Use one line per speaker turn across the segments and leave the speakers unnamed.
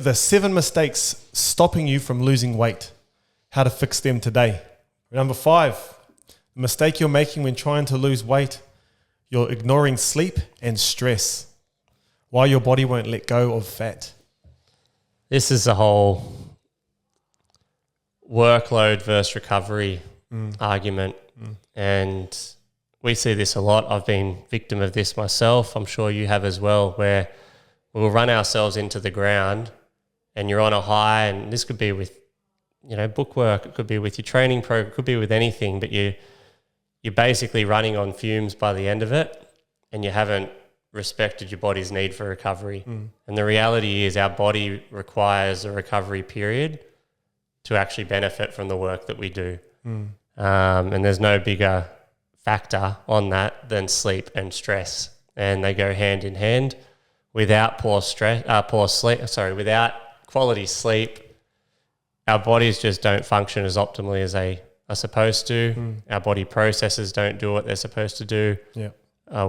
the 7 mistakes stopping you from losing weight. How to fix them today. Number 5, the mistake you're making when trying to lose weight. You're ignoring sleep and stress. Why your body won't let go of fat.
This is the whole workload versus recovery argument. And we see this a lot. I've been victim of this myself. I'm sure you have as well, where we'll run ourselves into the ground and you're on a high, and this could be with, book work, it could be with your training program, it could be with anything, but you're basically running on fumes by the end of it, and you haven't respected your body's need for recovery. And the reality is our body requires a recovery period to actually benefit from the work that we do. And there's no bigger factor on that than sleep and stress, and they go hand in hand. Without without quality sleep, our bodies just don't function as optimally as they are supposed to. Our body processes don't do what they're supposed to do.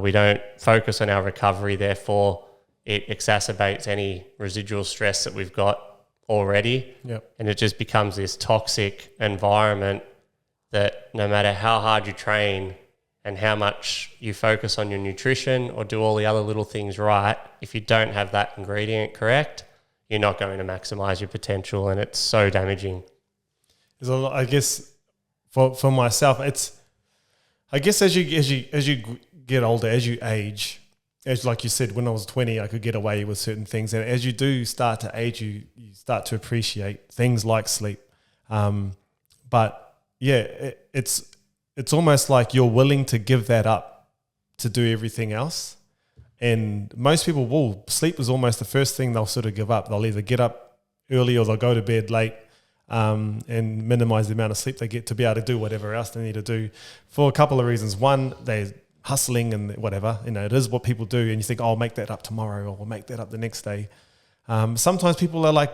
We don't focus on our recovery, therefore it exacerbates any residual stress that we've got already. And it just becomes this toxic environment that no matter how hard you train and how much you focus on your nutrition or do all the other little things right, if you don't have that ingredient correct, you're not going to maximize your potential, and it's so damaging.
There's a lot, I guess, for myself, it's, I guess as you get older, as you age, as like you said, when I was 20, I could get away with certain things, and as you do start to age, you start to appreciate things like sleep. But yeah, it's almost like you're willing to give that up to do everything else. And most people will. Sleep is almost the first thing they'll sort of give up. They'll either get up early or they'll go to bed late, and minimize the amount of sleep they get to be able to do whatever else they need to do for a couple of reasons. One, they're hustling and whatever, it is what people do. And you think, oh, I'll make that up tomorrow, or we'll make that up the next day. Sometimes people are like,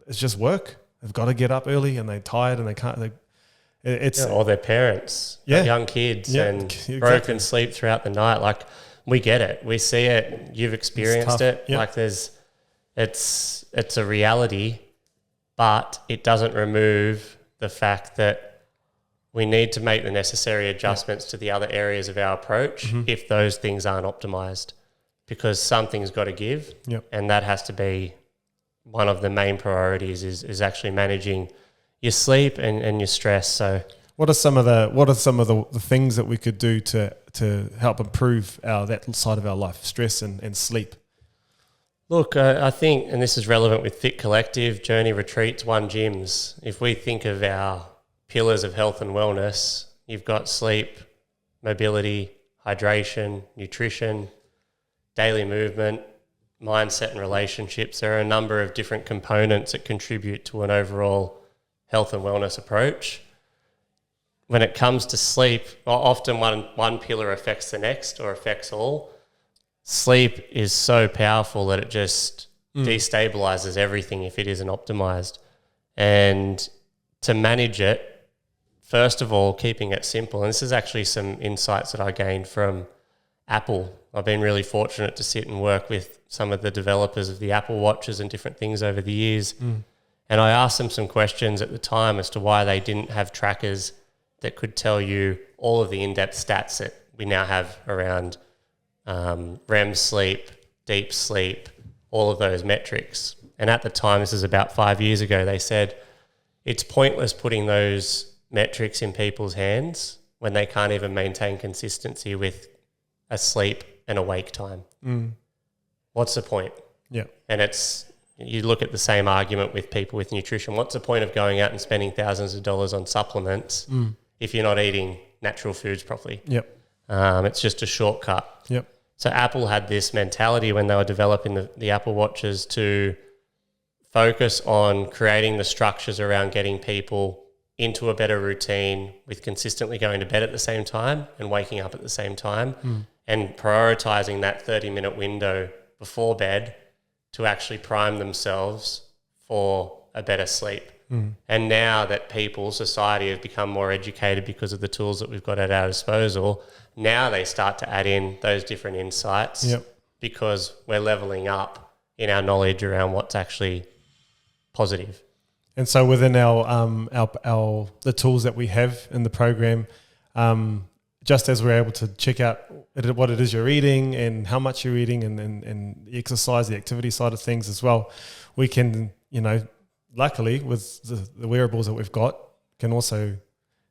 it's just work. They've got to get up early and they're tired and they can't, or
their parents, young kids, and broken sleep throughout the night. Like, we get it, we see it, you've experienced it. Like, it's a reality, but it doesn't remove the fact that we need to make the necessary adjustments to the other areas of our approach if those things aren't optimized, because something's got to give, and that has to be one of the main priorities is actually managing your sleep and your stress. So
what are some of the things that we could do to help improve that side of our life, stress and sleep?
Look, I think, and this is relevant with Fit Collective, Journey Retreats, One Gyms. If we think of our pillars of health and wellness, you've got sleep, mobility, hydration, nutrition, daily movement, mindset and relationships. There are a number of different components that contribute to an overall health and wellness approach. When it comes to sleep, often one pillar affects the next or affects all. Sleep is so powerful that it just destabilizes everything if it isn't optimized. And to manage it, first of all, keeping it simple. And this is actually some insights that I gained from Apple. I've been really fortunate to sit and work with some of the developers of the Apple Watches and different things over the years. And I asked them some questions at the time as to why they didn't have trackers that could tell you all of the in-depth stats that we now have around REM sleep, deep sleep, all of those metrics. And at the time, this is about 5 years ago, they said it's pointless putting those metrics in people's hands when they can't even maintain consistency with a sleep and awake time. What's the point? And you look at the same argument with people with nutrition. What's the point of going out and spending thousands of dollars on supplements if you're not eating natural foods properly? It's just a shortcut. So Apple had this mentality when they were developing the Apple Watches to focus on creating the structures around getting people into a better routine with consistently going to bed at the same time and waking up at the same time, and prioritizing that 30-minute window before bed to actually prime themselves for a better sleep. And now that society have become more educated because of the tools that we've got at our disposal, now they start to add in those different insights because we're leveling up in our knowledge around what's actually positive.
And so within our the tools that we have in the program, just as we're able to check out what it is you're eating and how much you're eating and the exercise, the activity side of things as well, we can, luckily with the wearables that we've got, can also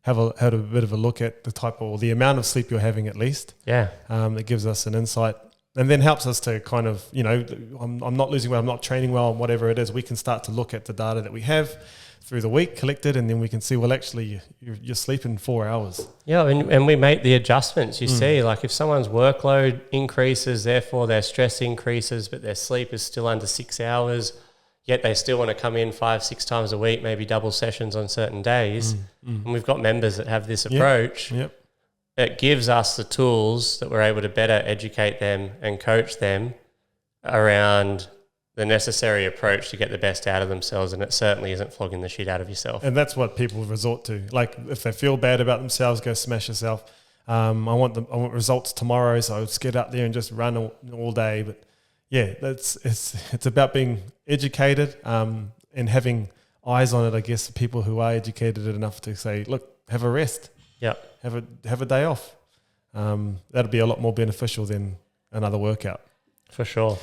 have a bit of a look at the type or the amount of sleep you're having at least.
Yeah.
That gives us an insight and then helps us to kind of, I'm not losing weight, I'm not training well, and whatever it is, we can start to look at the data that we have through the week collected, and then we can see, well, actually, you're sleeping 4 hours.
Yeah, and we make the adjustments. You see, like if someone's workload increases, therefore their stress increases, but their sleep is still under 6 hours, yet they still want to come in 5-6 times a week, maybe double sessions on certain days. And we've got members that have this approach.
Yep.
It gives us the tools that we're able to better educate them and coach them around the necessary approach to get the best out of themselves, and it certainly isn't flogging the shit out of yourself.
And that's what people resort to. Like if they feel bad about themselves, go smash yourself. I want results tomorrow, so let's get out there and just run all day. But yeah, it's about being educated and having eyes on it. I guess people who are educated enough to say, look, have a rest.
Yeah,
have a day off. That'll be a lot more beneficial than another workout.
For sure.